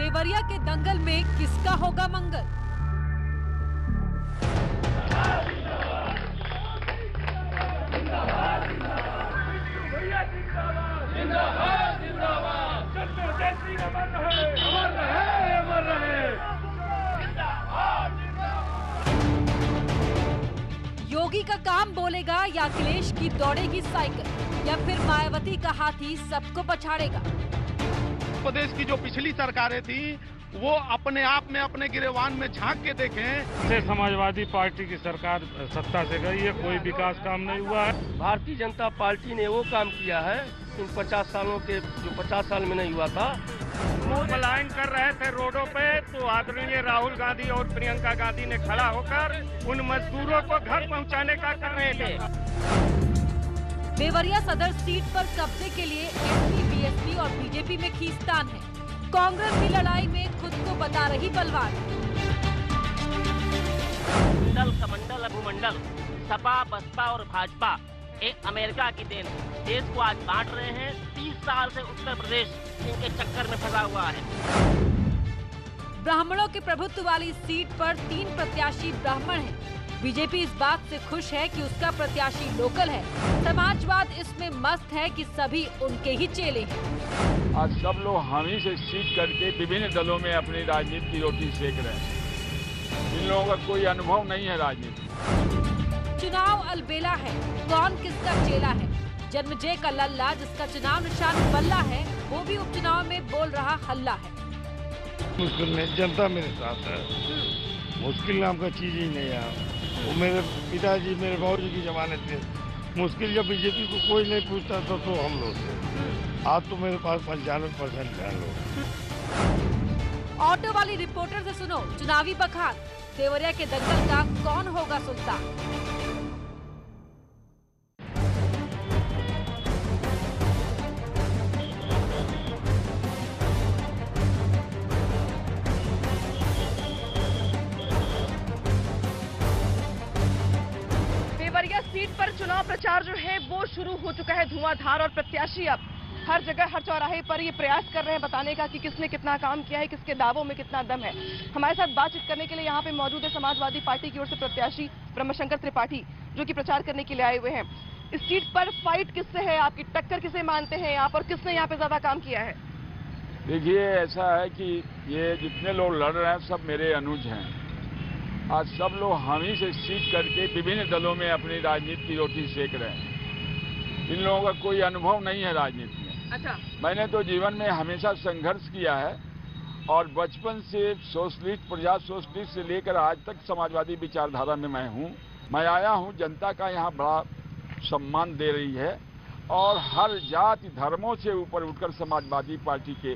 देवरिया के दंगल में किसका होगा मंगल? योगी का काम बोलेगा या अखिलेश की दौड़ेगी साइकिल, या फिर मायावती का हाथी सबको पछाड़ेगा? प्रदेश की जो पिछली सरकारें थी वो अपने आप में अपने गिरेबान में झांक के देखें। से समाजवादी पार्टी की सरकार सत्ता से गई है, कोई विकास काम नहीं हुआ है। भारतीय जनता पार्टी ने वो काम किया है इन 50 सालों के जो 50 साल में नहीं हुआ था। पलायन कर रहे थे रोडों पे, तो आदरणीय राहुल गांधी और प्रियंका गांधी ने खड़ा होकर उन मजदूरों को घर पहुंचाने का कर रहे थे। देवरिया सदर सीट पर कब्जे के लिए एसपी, बीएसपी और बीजेपी में खींचतान है। कांग्रेस की लड़ाई में खुद को बता रही बलवान। मंडल कमंडल भूमंडल, सपा, बसपा और भाजपा एक अमेरिका की देन देश को आज बांट रहे हैं। 30 साल से उत्तर प्रदेश इनके चक्कर में फंसा हुआ है। ब्राह्मणों के प्रभुत्व वाली सीट पर 3 प्रत्याशी ब्राह्मण हैं। बीजेपी इस बात से खुश है कि उसका प्रत्याशी लोकल है। समाजवाद इसमें मस्त है कि सभी उनके ही चेले हैं। आज सब लोग हामी से सीख करके विभिन्न दलों में अपनी राजनीति की रोटी सेक रहे हैं। इन लोगों का कोई अनुभव नहीं है राजनीति। चुनाव अलबेला है, कौन किसका चेला है? जन्मजय का लल्ला जिसका चुनाव निशान बल्ला है, वो भी उपचुनाव में बोल रहा हल्ला है। मुश्किल नहीं, जनता मेरे साथ है। मुश्किल नाम का चीज ही नहीं है। वो मेरे पिताजी, मेरे बाबूजी की जमाने थे। मुश्किल जब बीजेपी को कोई नहीं पूछता था तो हम लोग थे। आज तो मेरे पास 95% है लोग। ऑटो वाली रिपोर्टर से सुनो चुनावी बखार। देवरिया के दंगल का कौन होगा सुल्तान? देवरिया सीट पर चुनाव प्रचार जो है वो शुरू हो चुका है धुआंधार, और प्रत्याशी अब हर जगह हर चौराहे पर ये प्रयास कर रहे हैं बताने का कि किसने कितना काम किया है, किसके दावों में कितना दम है। हमारे साथ बातचीत करने के लिए यहाँ पे मौजूद है समाजवादी पार्टी की ओर से प्रत्याशी ब्रह्मशंकर त्रिपाठी, जो कि प्रचार करने के लिए आए हुए हैं। इस सीट पर फाइट किससे है, आपकी टक्कर किसे मानते हैं आप, और किसने यहाँ पे ज्यादा काम किया है? देखिए, ऐसा है कि ये जितने लोग लड़ रहे हैं सब मेरे अनुज हैं। आज सब लोग हामी से सीख करके विभिन्न दलों में अपनी राजनीति की रोटी सेक रहे हैं। इन लोगों का कोई अनुभव नहीं है राजनीति में। अच्छा, मैंने तो जीवन में हमेशा संघर्ष किया है और बचपन से सोशलिस्ट, प्रजा सोशलिस्ट से लेकर आज तक समाजवादी विचारधारा में मैं हूँ। मैं आया हूँ, जनता का यहाँ बड़ा सम्मान दे रही है और हर जाति धर्मों से ऊपर उठकर समाजवादी पार्टी के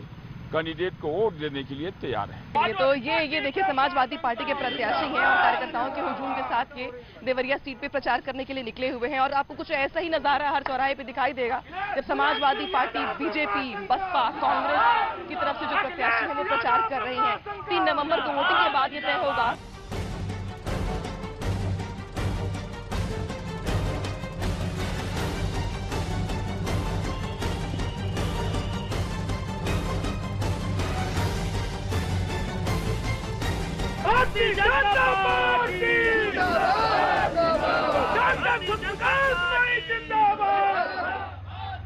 कैंडिडेट को वोट देने के लिए तैयार है। तो ये देखिए समाजवादी पार्टी के प्रत्याशी हैं और कार्यकर्ताओं के हुजूम के साथ ये देवरिया सीट पे प्रचार करने के लिए निकले हुए हैं। और आपको कुछ ऐसा ही नजारा हर चौराहे पे दिखाई देगा जब समाजवादी पार्टी, बीजेपी, बसपा, कांग्रेस की तरफ से जो प्रत्याशी हैं वो प्रचार कर रही हैं। 3 नवंबर को वोटिंग के बाद ये तय होगा।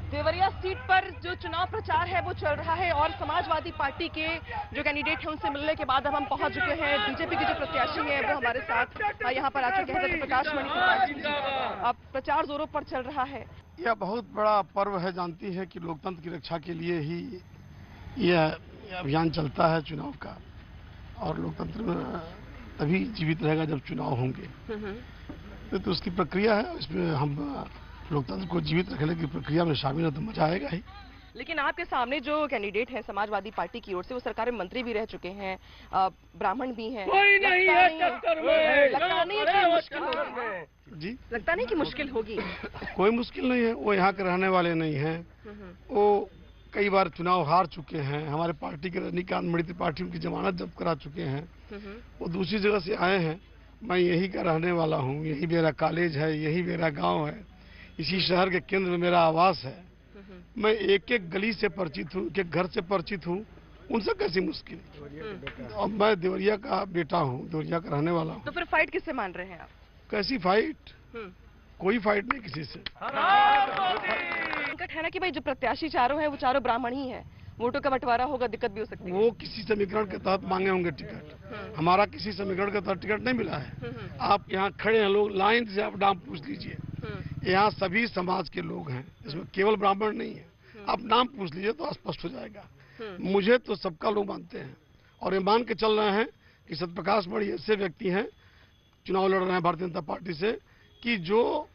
देवरिया सीट पर जो चुनाव प्रचार है वो चल रहा है और समाजवादी पार्टी के जो कैंडिडेट हैं उनसे मिलने के बाद अब हम पहुंच चुके हैं। बीजेपी के जो प्रत्याशी हैं वो हमारे साथ यहाँ पर आ चुके हैं। तो प्रकाश मणि त्रिपाठी, अब प्रचार जोरों पर चल रहा है। यह बहुत बड़ा पर्व है, जानती है कि लोकतंत्र की रक्षा के लिए ही यह अभियान चलता है चुनाव का, और लोकतंत्र तभी जीवित रहेगा जब चुनाव होंगे। तो उसकी प्रक्रिया है, इसमें हम लोकतंत्र को जीवित रखने की प्रक्रिया में शामिल है तो मजा आएगा ही। लेकिन आपके सामने जो कैंडिडेट हैं समाजवादी पार्टी की ओर से, वो सरकार में मंत्री भी रह चुके हैं, ब्राह्मण भी हैं। कोई नहीं है टक्कर में। लगता नहीं है कि मुश्किल होगी जी, लगता नहीं कि मुश्किल होगी। कोई मुश्किल नहीं है, वो यहाँ के रहने वाले नहीं हैं। वो कई बार चुनाव हार चुके हैं। हमारे पार्टी के रजनीकांत मणि त्रिपाठी उनकी जमानत जब्त करा चुके हैं। वो दूसरी जगह से आए हैं। मैं यही का रहने वाला हूँ, यही मेरा कॉलेज है, यही मेरा गांव है, इसी शहर के केंद्र में मेरा आवास है। मैं एक एक गली से परिचित हूँ, एक एक घर से परिचित हूँ उनसे कैसी मुश्किल? अब मैं देवरिया का बेटा हूँ, देवरिया का रहने वाला हूँ। तो फिर फाइट किससे मान रहे हैं आप? कैसी फाइट? कोई फाइट नहीं किसी से। संकट है ना कि भाई जो प्रत्याशी चारों हैं वो चारों ब्राह्मण ही हैं, वोटों का बंटवारा होगा, दिक्कत भी हो सकती है। वो किसी समीकरण के तहत मांगे होंगे टिकट, हमारा किसी समीकरण के तहत टिकट नहीं मिला है। आप यहाँ खड़े हैं लोग, लाइन से आप नाम पूछ लीजिए, यहाँ सभी समाज के लोग हैं, इसमें केवल ब्राह्मण नहीं है। आप नाम पूछ लीजिए तो स्पष्ट हो जाएगा। मुझे तो सबका लोग मानते हैं और ये मान के चल रहे हैं कि सत्यप्रकाश मणि ऐसे व्यक्ति हैं, चुनाव लड़ रहे हैं भारतीय जनता पार्टी से, कि जो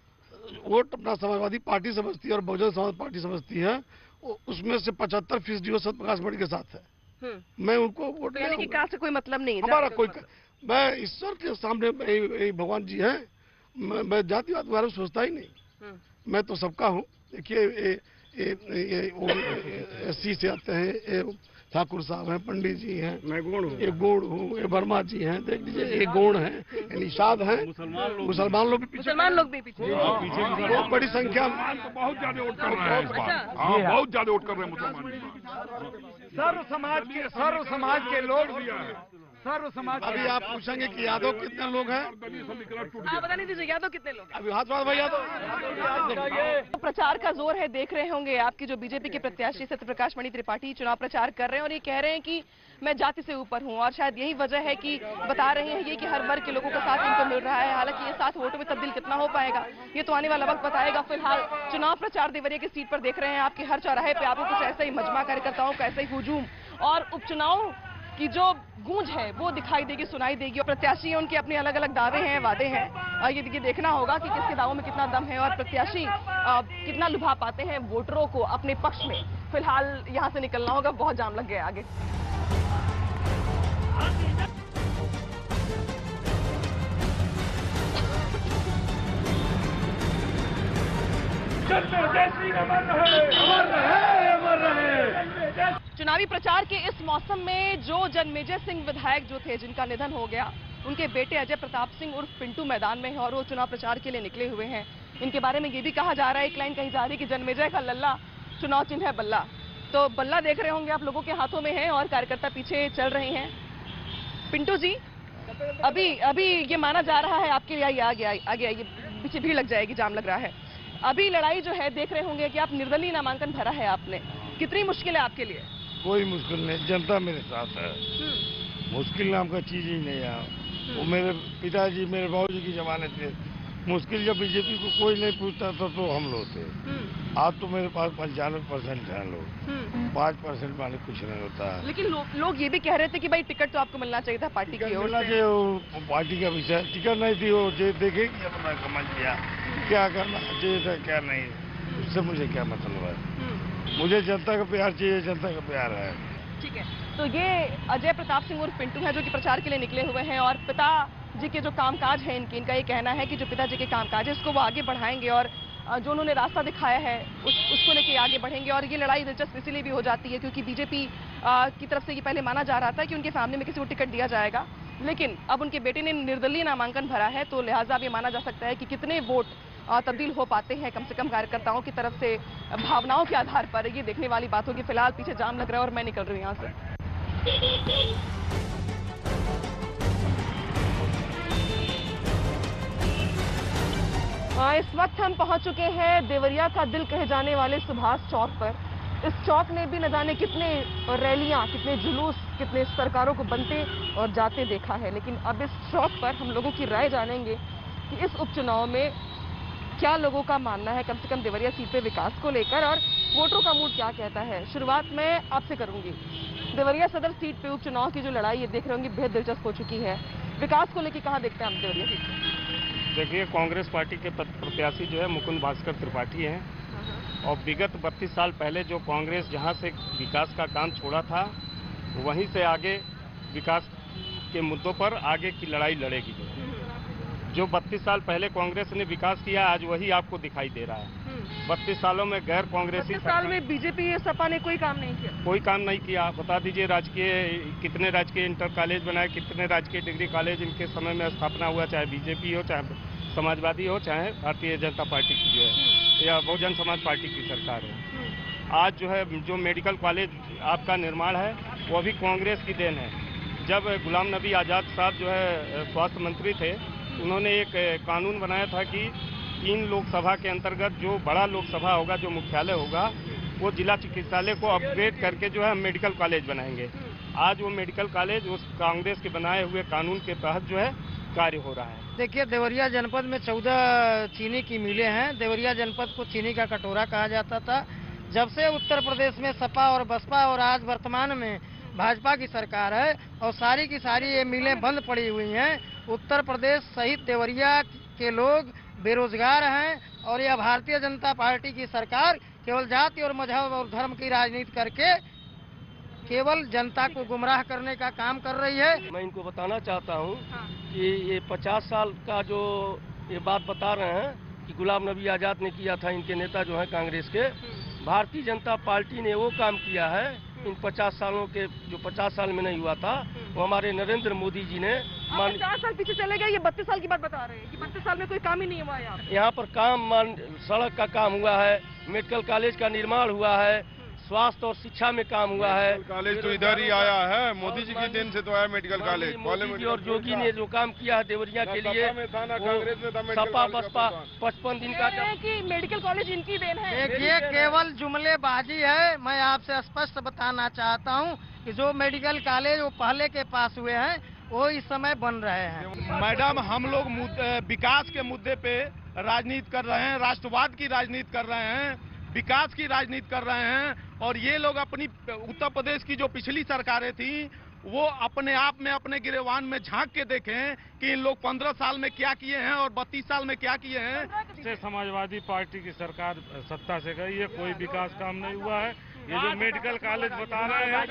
वोट अपना समाजवादी पार्टी समझती है और बहुजन समाज पार्टी समझती है, उसमें से 75% वो सत्यप्रकाश मणि के साथ है। मैं उनको वोट यानी कि कास्ट से कोई मतलब नहीं है हमारा कोई। मैं ईश्वर के सामने भगवान जी है, मैं जातिवाद के बारे में सोचता ही नहीं। मैं तो सबका हूँ। देखिए एससी से आते हैं, ठाकुर साहब हैं, पंडित जी हैं, मैं गौड़ हूँ, एक गौड़ हूँ, ये वर्मा जी हैं, देख लीजिए एक गौड़ हैं, निषाद हैं, मुसलमान लोग भी पीछे, बहुत बड़ी संख्या में बहुत ज्यादा वोट कर रहे हैं इस बार। हाँ, बहुत ज्यादा वोट कर रहे हैं मुसलमान। सर्व समाज के लोग, सर्व समाज। अभी आप पूछेंगे कि यादव कितने लोग हैं? आप बता नहीं दीजिए यादव कितने लोग? अभी हाथ भाई यादव। प्रचार का जोर है, देख रहे होंगे आपकी जो बीजेपी के प्रत्याशी सत्यप्रकाश मणि त्रिपाठी चुनाव प्रचार कर रहे हैं और ये कह रहे हैं कि मैं जाति से ऊपर हूं, और शायद यही वजह है कि बता रहे हैं ये कि हर वर्ग के लोगों का साथ इनको मिल रहा है। हालांकि ये साथ वोटों में तब्दील कितना हो पाएगा ये तो आने वाला वक्त बताएगा। फिलहाल चुनाव प्रचार देवरिया की सीट पर देख रहे हैं, आपके हर चौराहे पे आपको कुछ ऐसा ही मजमा कार्यकर्ताओं का ऐसा ही हुजूम और उपचुनाव की जो गूंज है वो दिखाई देगी, सुनाई देगी। और प्रत्याशी उनके अपने अलग अलग दावे हैं, वादे हैं, ये देखना होगा कि किसके दावों में कितना दम है और प्रत्याशी कितना लुभा पाते हैं वोटरों को अपने पक्ष में। फिलहाल यहाँ से निकलना होगा, बहुत जाम लग गया आगे। चुनावी प्रचार के इस मौसम में जो जन्मेजय सिंह विधायक जो थे जिनका निधन हो गया, उनके बेटे अजय प्रताप सिंह उर्फ पिंटू मैदान में है और वो चुनाव प्रचार के लिए निकले हुए हैं। इनके बारे में ये भी कहा जा रहा है, एक लाइन कही जा रही है कि जन्मेजय का लल्ला चुनाव चिन्ह है बल्ला। तो बल्ला देख रहे होंगे आप लोगों के हाथों में है और कार्यकर्ता पीछे चल रहे हैं। पिंटू जी, अभी ये माना जा रहा है आपके लिए, आगे आइए, पीछे भीड़ लग जाएगी, जाम लग रहा है। अभी लड़ाई जो है देख रहे होंगे कि आप निर्दलीय नामांकन भरा है आपने, कितनी मुश्किल है आपके लिए? कोई मुश्किल नहीं, जनता मेरे साथ है। मुश्किल नाम का चीज ही नहीं है। वो मेरे पिताजी मेरे बाबूजी की जमाने थे, मुश्किल जब बीजेपी को कोई नहीं पूछता था तो हम लोग थे। आज तो मेरे पास 95% है लोग, 5% वाले कुछ नहीं होता है। लेकिन लोग ये भी कह रहे थे कि भाई टिकट तो आपको मिलना चाहिए था पार्टी की ओर से। पार्टी का विषय, टिकट नहीं थी, वो देखेगी अपना समझ लिया क्या करना चाहिए क्या नहीं, उससे मुझे क्या मतलब है। मुझे जनता का प्यार चाहिए, जनता का प्यार है। ठीक है, तो ये अजय प्रताप सिंह उर्फ पिंटू है जो कि प्रचार के लिए निकले हुए हैं और पिताजी के जो कामकाज है इनका ये कहना है कि जो पिताजी के कामकाज है इसको वो आगे बढ़ाएंगे और जो उन्होंने रास्ता दिखाया है उसको लेके आगे बढ़ेंगे। और ये लड़ाई दिलचस्प इसलिए भी हो जाती है क्योंकि बीजेपी की तरफ से ये पहले माना जा रहा था कि उनके फैमिली में किसी को टिकट दिया जाएगा, लेकिन अब उनके बेटे ने निर्दलीय नामांकन भरा है तो लिहाजा अब ये माना जा सकता है कि कितने वोट तब्दील हो पाते हैं कम से कम कार्यकर्ताओं की तरफ से भावनाओं के आधार पर। ये देखने वाली बात होगी। फिलहाल पीछे जाम लग रहा है और मैं निकल रही हूँ यहाँ से। इस वक्त हम पहुंच चुके हैं देवरिया का दिल कहे जाने वाले सुभाष चौक पर। इस चौक ने भी न जाने कितने रैलियां, कितने जुलूस, कितने सरकारों को बनते और जाते देखा है, लेकिन अब इस चौक पर हम लोगों की राय जानेंगे कि इस उपचुनाव में क्या लोगों का मानना है कम से कम देवरिया सीट पे विकास को लेकर और वोटरों का मूड क्या कहता है। शुरुआत मैं आपसे करूंगी। देवरिया सदर सीट पे उपचुनाव की जो लड़ाई ये देख रहे होंगे बेहद दिलचस्प हो चुकी है। विकास को लेकर कहाँ देखते हैं आप देवरिया सीट पे? देखिए, कांग्रेस पार्टी के प्रत्याशी जो है मुकुंद भास्कर त्रिपाठी हैं और विगत 32 साल पहले जो कांग्रेस जहां से विकास का काम छोड़ा था वहीं से आगे विकास के मुद्दों पर आगे की लड़ाई लड़ेगी। जो 32 साल पहले कांग्रेस ने विकास किया आज वही आपको दिखाई दे रहा है। 32 सालों में गैर कांग्रेसी साल में बीजेपी सपा ने कोई काम नहीं किया, कोई काम नहीं किया। बता दीजिए कितने राजकीय इंटर कॉलेज बनाए, कितने राजकीय डिग्री कॉलेज इनके समय में स्थापना हुआ, चाहे बीजेपी हो, चाहे समाजवादी हो, चाहे भारतीय जनता पार्टी की जो है या बहुजन समाज पार्टी की सरकार हो। आज जो है जो मेडिकल कॉलेज आपका निर्माण है वो अभी कांग्रेस की देन है। जब गुलाम नबी आज़ाद साहब जो है स्वास्थ्य मंत्री थे, उन्होंने एक कानून बनाया था कि 3 लोकसभा के अंतर्गत जो बड़ा लोकसभा होगा, जो मुख्यालय होगा, वो जिला चिकित्सालय को अपग्रेड करके जो है हम मेडिकल कॉलेज बनाएंगे। आज वो मेडिकल कॉलेज उस कांग्रेस के बनाए हुए कानून के तहत जो है कार्य हो रहा है। देखिए, देवरिया जनपद में 14 चीनी की मिलें हैं। देवरिया जनपद को चीनी का कटोरा कहा जाता था। जब से उत्तर प्रदेश में सपा और बसपा और आज वर्तमान में भाजपा की सरकार है और सारी की सारी ये मिलें बंद पड़ी हुई हैं। उत्तर प्रदेश सहित देवरिया के लोग बेरोजगार हैं और यह भारतीय जनता पार्टी की सरकार केवल जाति और मजहब और धर्म की राजनीति करके केवल जनता को गुमराह करने का काम कर रही है। मैं इनको बताना चाहता हूँ कि ये 50 साल का जो ये बात बता रहे हैं कि गुलाम नबी आज़ाद ने किया था, इनके नेता जो हैं कांग्रेस के, भारतीय जनता पार्टी ने वो काम किया है इन 50 सालों के, जो 50 साल में नहीं हुआ था, वो हमारे नरेंद्र मोदी जी ने 50 साल पीछे चले गए। ये 32 साल की बात बता रहे हैं कि 32 साल में कोई काम ही नहीं हुआ यहाँ पर काम सड़क का काम हुआ है, मेडिकल कॉलेज का निर्माण हुआ है, स्वास्थ्य और शिक्षा में काम हुआ है। कॉलेज तो इधर ही आया है, मोदी जी की देन से तो आया मेडिकल कॉलेज। मोदी जी और योगी ने जो काम किया है देवरिया के लिए, सपा बसपा 55 दिन का कि मेडिकल कॉलेज इनकी देन है। देखिए, केवल जुमलेबाजी है। मैं आपसे स्पष्ट बताना चाहता हूँ कि जो मेडिकल कॉलेज वो पहले के पास हुए हैं वो इस समय बन रहे हैं। मैडम, हम लोग विकास के मुद्दे पे राजनीति कर रहे हैं, राष्ट्रवाद की राजनीति कर रहे हैं, विकास की राजनीति कर रहे हैं। और ये लोग अपनी उत्तर प्रदेश की जो पिछली सरकारें थी, वो अपने आप में अपने गिरेवान में झांक के देखें कि इन लोग 15 साल में क्या किए हैं और 32 साल में क्या किए हैं। समाजवादी पार्टी की सरकार सत्ता से गई है, कोई विकास काम नहीं हुआ है। ये जो मेडिकल कॉलेज बता रहे हैं,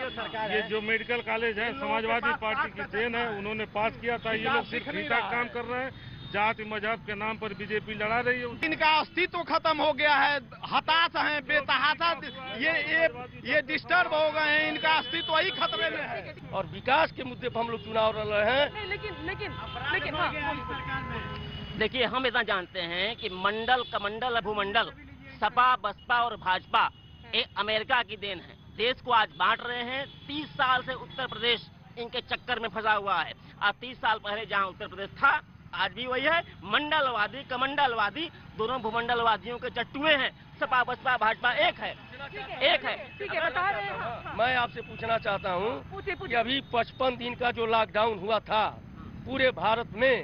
ये जो मेडिकल कॉलेज है समाजवादी पार्टी की देन है, उन्होंने पास किया था। ये लोग सिर्फ फीता काम कर रहे हैं, जाति मजहब के नाम पर बीजेपी लड़ा रही है। इनका अस्तित्व खत्म हो गया है, हताश हैं, बेतहाशा, ये डिस्टर्ब हो गए हैं, इनका अस्तित्व ही खतरे में है। और विकास के मुद्दे पर हम लोग चुनाव लड़ रहे हैं। लेकिन देखिए, हम इतना जानते हैं कि मंडल कमंडल भूमंडल सपा बसपा और भाजपा एक अमेरिका की देन है। देश को आज बांट रहे हैं। 30 साल से उत्तर प्रदेश इनके चक्कर में फंसा हुआ है। आज 30 साल पहले जहां उत्तर प्रदेश था, आज भी वही है। मंडलवादी कमंडलवादी दोनों भूमंडलवादियों के चट्टुए हैं। सपा बसपा भाजपा एक है। ठीक है, बता रहे हैं। मैं आपसे पूछना चाहता हूँ कि अभी 55 दिन का जो लॉकडाउन हुआ था पूरे भारत में,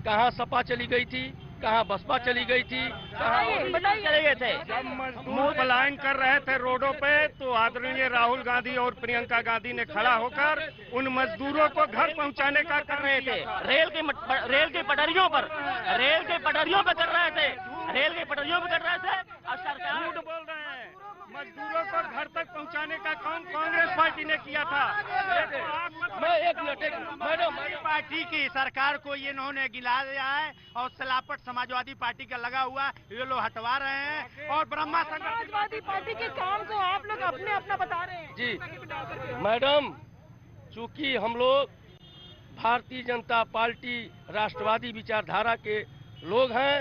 कहाँ सपा चली गई थी, कहाँ बसपा चली गई थी, कहाँ चले गए थे। जब मजदूर पलायन कर रहे थे रोडों पे, तो आदरणीय राहुल गांधी और प्रियंका गांधी ने खड़ा होकर उन मजदूरों को घर पहुंचाने का कर रहे थे। रेल के पटरियों पर कर रहे थे। रेल के पटरियों पर कर रहे थे। और सरकार झूठ बोल रहे हैं। मजदूरों को घर तक पहुंचाने का काम कांग्रेस पार्टी ने किया था। मैं एक मिनट मैडम, पार्टी की सरकार को ये इन्होंने गिला दिया है और सलापट समाजवादी पार्टी का लगा हुआ, ये लोग हटवा रहे हैं। और ब्रह्मा समाजवादी पार्टी के काम को आप लोग अपना बता रहे हैं। जी मैडम, चूंकि हम लोग भारतीय जनता पार्टी राष्ट्रवादी विचारधारा के लोग हैं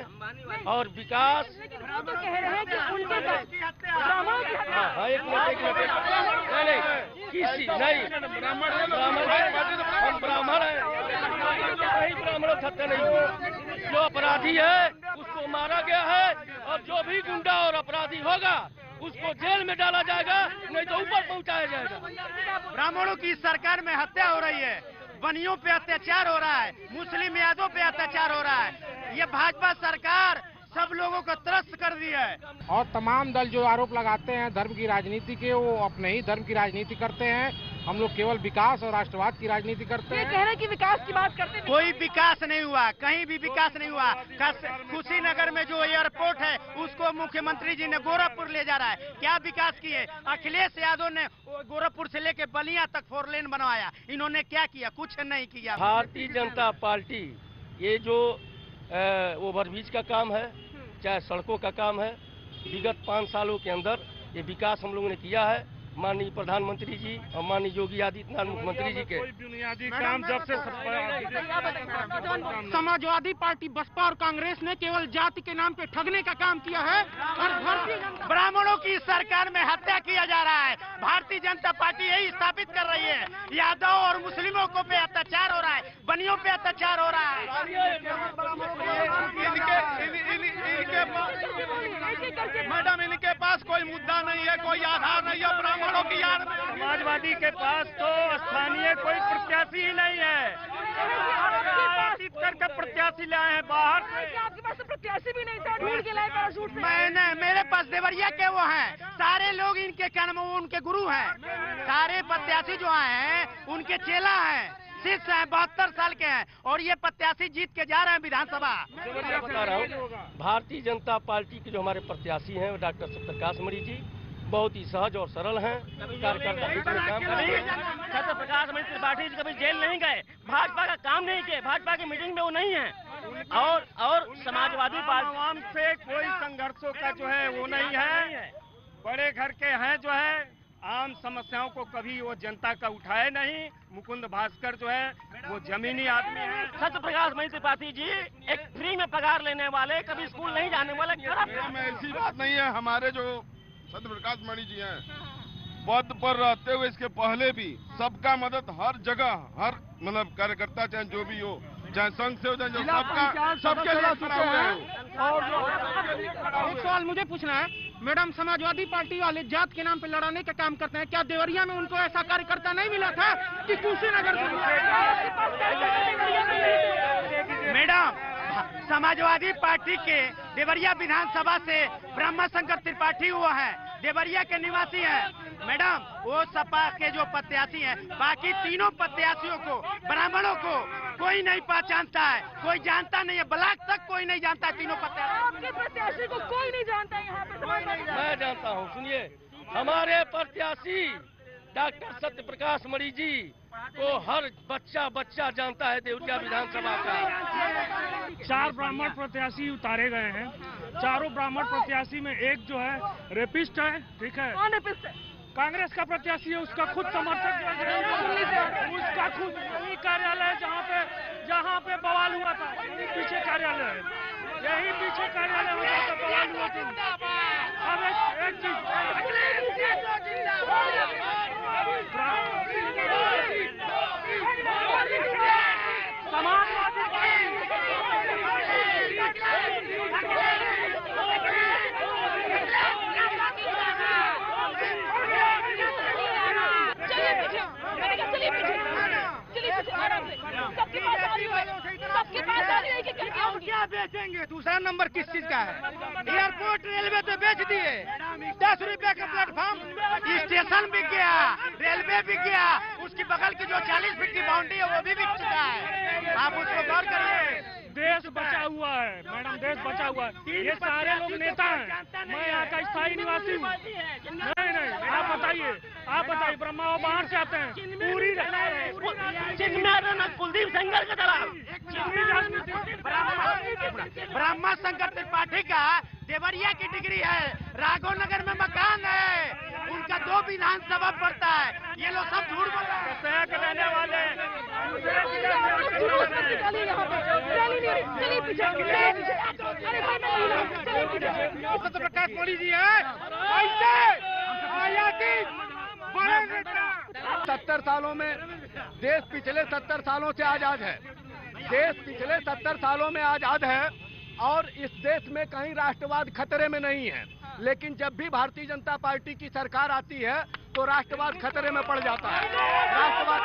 और विकास, वो तो कह रहे हैं कि उनके एक मिनट नहीं, किसी नहीं, हम ब्राह्मण हैं, कहीं ब्राह्मणों हत्या नहीं हुई। जो अपराधी है उसको मारा गया है और जो भी गुंडा और अपराधी होगा उसको जेल में डाला जाएगा, नहीं तो ऊपर पहुंचाया जाएगा। ब्राह्मणों की सरकार में हत्या हो रही है, बनियों पे अत्याचार हो रहा है, मुस्लिम यादों पे अत्याचार हो रहा है। ये भाजपा सरकार सब लोगों को त्रस्त कर दिया है। और तमाम दल जो आरोप लगाते हैं धर्म की राजनीति के, वो अपने ही धर्म की राजनीति करते हैं। हम लोग केवल विकास और राष्ट्रवाद की राजनीति करते हैं। ये कह रहे हैं कि विकास की बात करते हैं। कोई विकास नहीं हुआ, कहीं भी विकास नहीं हुआ। कुशीनगर में जो एयरपोर्ट है उसको मुख्यमंत्री जी ने गोरखपुर ले जा रहा है। क्या विकास किए? अखिलेश यादव ने गोरखपुर से लेके बलिया तक 4 लेन बनवाया। इन्होंने क्या किया? कुछ नहीं किया। भारतीय जनता पार्टी ये जो ओवरब्रिज का काम है, चाहे सड़कों का काम है, विगत 5 सालों के अंदर ये विकास हम लोगों ने किया है। माननीय प्रधानमंत्री जी और माननीय योगी आदित्यनाथ मुख्यमंत्री जी के बुनियादी काम जब से समाजवादी पार्टी बसपा और कांग्रेस ने केवल जाति के नाम पे ठगने का काम किया है और भारतीय जनता ब्राह्मणों की सरकार में हत्या किया जा रहा है। भारतीय जनता पार्टी यही स्थापित कर रही है, यादव और मुस्लिमों को पे अत्याचार हो रहा है, बनियों पे अत्याचार हो रहा है। मैडम इनके पास कोई मुद्दा नहीं है, कोई आधार नहीं है ब्राह्मणों की याद में। समाजवादी के पास तो स्थानीय कोई प्रत्याशी ही नहीं है, करके प्रत्याशी लाए हैं बाहर। आपके पास प्रत्याशी भी नहीं था, ढूंढ के लाए पैराशूट से। मैंने मेरे पास देवरिया के वो हैं, सारे लोग इनके कर्म उनके गुरु हैं, सारे प्रत्याशी जो हैं उनके चेला हैं, शिष्य हैं, 72 साल के हैं और ये प्रत्याशी जीत के जा रहे हैं विधानसभा। मैं बता रहा हूँ, भारतीय जनता पार्टी के जो हमारे प्रत्याशी हैं डॉक्टर सत्यप्रकाश मणि जी बहुत ही सहज और सरल हैं। कार्यकर्ता सत्यप्रकाश मणि त्रिपाठी जी कभी जेल नहीं गए, भाजपा का काम नहीं किए, भाजपा की मीटिंग में वो नहीं है। और समाजवादी पार्टी आवाम से कोई संघर्षों का जो है वो नहीं है, बड़े घर के हैं जो है, आम समस्याओं को कभी वो जनता का उठाए नहीं। मुकुंद भास्कर जो है वो जमीनी आदमी है। सत्यप्रकाश मणि त्रिपाठी जी एक फ्री में पगार लेने वाले, कभी स्कूल नहीं जाने वाले। ऐसी बात नहीं है, हमारे जो सत्यप्रकाश मणि जी हैं पद पर रहते हुए इसके पहले भी सबका मदद हर जगह, हर मतलब कार्यकर्ता चाहे जो भी हो, चाहे संघ से हो चाहे सबके साथ खड़ा हुए हैं। एक सवाल मुझे पूछना है, मैडम समाजवादी पार्टी वाले जात के नाम पे लड़ाने का काम करते हैं, क्या देवरिया में उनको ऐसा कार्यकर्ता नहीं मिला था कि कुशीनगर से? मैडम समाजवादी पार्टी के देवरिया विधानसभा से ब्रह्मा शंकर त्रिपाठी हुआ है, देवरिया के निवासी हैं। मैडम वो सपा के जो प्रत्याशी हैं, बाकी तीनों प्रत्याशियों को, ब्राह्मणों को कोई नहीं पहचानता है, कोई जानता नहीं है, ब्लॉक तक कोई नहीं जानता है तीनों प्रत्याशी। आपके प्रत्याशी को कोई नहीं जानता है यहाँ पे समाजवादी। मैं जानता हूँ, सुनिए, हमारे प्रत्याशी डॉक्टर सत्यप्रकाश मणि जी को हर बच्चा जानता है देवरिया विधानसभा का। 4 ब्राह्मण प्रत्याशी उतारे गए हैं, चारों ब्राह्मण प्रत्याशी में एक जो है रेपिस्ट है, ठीक है, कौन रेपिस्ट है? कांग्रेस का प्रत्याशी है, उसका खुद समर्थक, उसका खुद यही कार्यालय जहाँ पे बवाल हुआ था, यही पीछे कार्यालय है, यही पीछे कार्यालय में जाकर बवाल हुआ था। अब एक चीज क्या बेचेंगे? दूसरा नंबर किस चीज का है? एयरपोर्ट रेलवे तो बेच दिए, 10 रुपए का प्लेटफॉर्म, स्टेशन बिक गया, रेलवे बिक गया, उसकी बगल की जो 40 फीट की बाउंड्री है वो भी बिक चुका है। आप उसको गौर करिए। देश बचा हुआ है मैडम, देश बचा हुआ है। ये सारे लोग नेता हैं, मैं यहाँ का स्थायी निवासी हूँ। नहीं, आप बताइए ब्रह्मा वो बाहर से आते हैं, पूरी कुलदीप सेंगर के दलाल ब्रह्मा शंकर त्रिपाठी का देवरिया की डिग्री है, राघव नगर में मकान है, उनका 2 विधानसभा पड़ता है। ये लोग सब झूठ बोल रहे हैं। रहने वाले सत्यप्रकाश मणि जी है, ऐसे आयाती बड़े नेता। 70 सालों में देश पिछले 70 सालों से आजाद है, देश पिछले 70 सालों में आजाद है और इस देश में कहीं राष्ट्रवाद खतरे में नहीं है। लेकिन जब भी भारतीय जनता पार्टी की सरकार आती है तो राष्ट्रवाद खतरे में पड़ जाता है। राष्ट्रवाद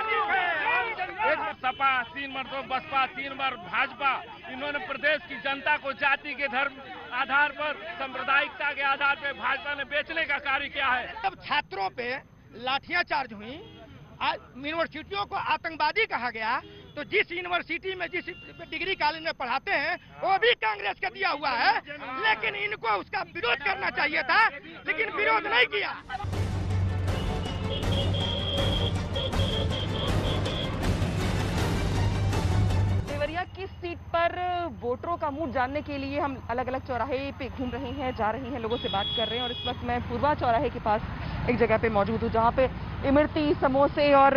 एक सपा 3 बार, 2 बसपा, 3 बार भाजपा, इन्होंने प्रदेश की जनता को जाति के धर्म आधार पर, सांप्रदायिकता के आधार पर भाजपा ने बेचने का कार्य किया है। जब छात्रों पे लाठियां चार्ज हुई, यूनिवर्सिटियों को आतंकवादी कहा गया, तो जिस यूनिवर्सिटी में जिस डिग्री कॉलेज में पढ़ाते हैं वो भी कांग्रेस का दिया हुआ है, लेकिन इनको उसका विरोध करना चाहिए था, लेकिन विरोध नहीं किया। देवरिया की सीट पर वोटरों का मूड जानने के लिए हम अलग अलग चौराहे पे घूम रहे हैं, जा रहे हैं, लोगों से बात कर रहे हैं और इस वक्त मैं पूर्वा चौराहे के पास एक जगह पे मौजूद हूँ जहाँ पे इमरती, समोसे और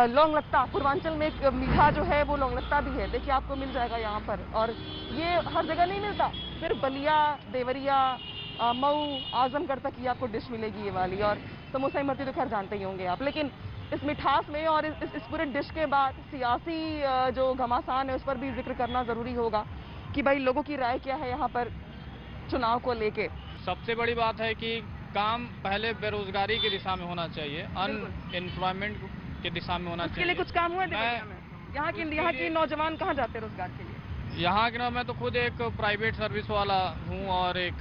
लौंग लत्ता, पूर्वांचल में एक मीठा जो है वो लौंग लत्ता भी है। देखिए आपको मिल जाएगा यहाँ पर, और ये हर जगह नहीं मिलता, सिर्फ बलिया, देवरिया, मऊ, आजमगढ़ तक ही आपको डिश मिलेगी ये वाली। और समोसा इमरती तो खैर जानते ही होंगे आप, लेकिन इस मिठास में और इस पूरे डिश के बाद सियासी जो घमासान है उस पर भी जिक्र करना जरूरी होगा कि भाई लोगों की राय क्या है यहाँ पर चुनाव को लेके। सबसे बड़ी बात है कि काम पहले बेरोजगारी की दिशा में होना चाहिए, अनएम्प्लॉयमेंट की दिशा में होना चाहिए। उसके लिए कुछ काम हुआ है यहाँ की नौजवान कहाँ जाते हैं रोजगार के लिए? यहाँ के मैं तो खुद एक प्राइवेट सर्विस वाला हूँ और एक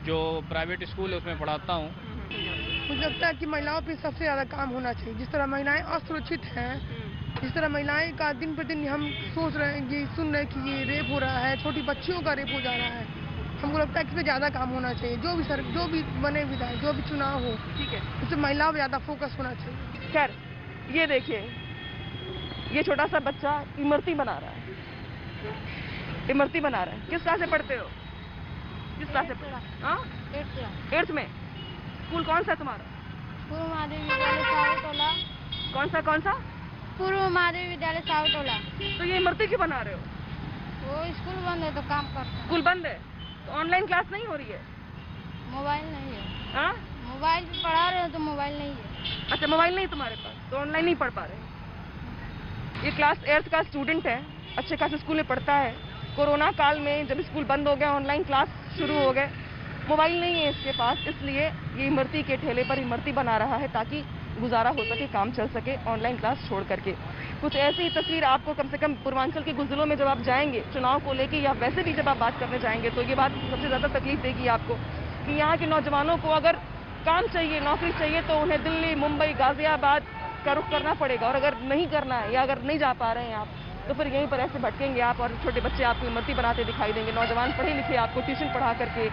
जो प्राइवेट स्कूल है उसमें पढ़ाता हूँ। मुझे लगता है कि महिलाओं पे सबसे ज़्यादा काम होना चाहिए। जिस तरह महिलाएं असुरक्षित हैं, जिस तरह महिलाएं का दिन प्रतिदिन हम सोच रहे हैं कि सुन रहे हैं कि ये रेप हो रहा है, छोटी बच्चियों का रेप हो जा रहा है, हमको लगता है कि इस पर ज़्यादा काम होना चाहिए। जो भी बने विधायक, जो भी चुनाव हो, ठीक है, उस पर महिलाओं पर ज़्यादा फोकस होना चाहिए। खैर ये देखिए, ये छोटा सा बच्चा इमरती बना रहा है, इमरती बना रहा है। किस क्लास से पढ़ते हो? किस क्लास से? हाँ, 8th में। स्कूल कौन सा तुम्हारा? पूर्व माध्यमिक विद्यालय सावटोला। कौन सा? पूर्व माध्यमिक विद्यालय सावटोला। तो ये इमरती क्यों बना रहे हो? वो स्कूल बंद है तो काम करते। स्कूल बंद है तो ऑनलाइन क्लास नहीं हो रही है? मोबाइल नहीं है। हाँ, मोबाइल पे पढ़ा रहे हो तो मोबाइल नहीं है। अच्छा, मोबाइल नहीं तुम्हारे पास तो ऑनलाइन नहीं पढ़ पा रहे। ये क्लास 8th का स्टूडेंट है, अच्छे खासे स्कूल में पढ़ता है। कोरोना काल में जब स्कूल बंद हो गया, ऑनलाइन क्लास शुरू हो गए, मोबाइल नहीं है इसके पास, इसलिए ये इमरती के ठेले पर इमरती बना रहा है ताकि गुजारा हो सके, काम चल सके ऑनलाइन क्लास छोड़ करके। कुछ ऐसी तस्वीर आपको कम से कम पूर्वांचल के कुछ जिलों में जब आप जाएंगे चुनाव को लेके, या वैसे भी जब आप बात करने जाएंगे, तो ये बात सबसे ज़्यादा तकलीफ देगी आपको कि यहाँ के नौजवानों को अगर काम चाहिए, नौकरी चाहिए, तो उन्हें दिल्ली, मुंबई, गाजियाबाद का रुख करना पड़ेगा। और अगर नहीं करना है या अगर नहीं जा पा रहे हैं आप, तो फिर यहीं पर ऐसे भटकेंगे आप और छोटे बच्चे आपको इमरती बनाते दिखाई देंगे। नौजवान पढ़े लिखे आपको ट्यूशन पढ़ा करके,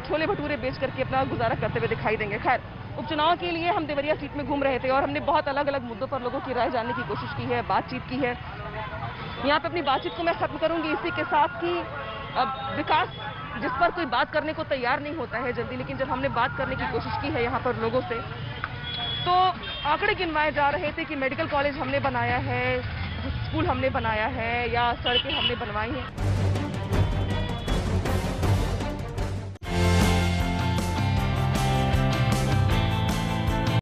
छोले भटूरे बेच करके अपना गुजारा करते हुए दिखाई देंगे। खैर, उपचुनाव के लिए हम देवरिया सीट में घूम रहे थे और हमने बहुत अलग अलग मुद्दों पर लोगों की राय जानने की कोशिश की है, बातचीत की है। यहाँ पे अपनी बातचीत को मैं खत्म करूंगी इसी के साथ कि विकास जिस पर कोई बात करने को तैयार नहीं होता है जल्दी, लेकिन जब हमने बात करने की कोशिश की है यहाँ पर लोगों से, तो आंकड़े गिनवाए जा रहे थे कि मेडिकल कॉलेज हमने बनाया है, स्कूल हमने बनाया है या सड़कें हमने बनवाई हैं।